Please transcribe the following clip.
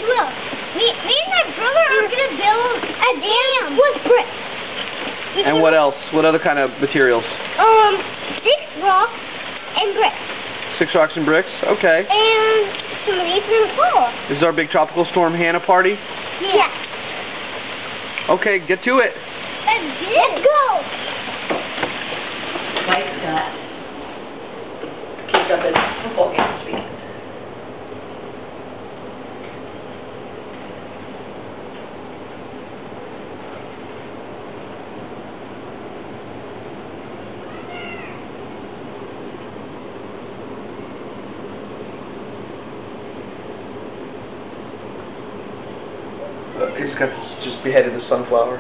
will. Me and my brother are gonna build a dam with bricks. And what else? What other kind of materials? 6 rocks and bricks. 6 rocks and bricks? Okay. And some leaves and coal. This is our big Tropical Storm Hannah party? Yeah. Okay, get to it. Let's go. Mike's got kids up at football game this weekend. He's got just beheaded the sunflower.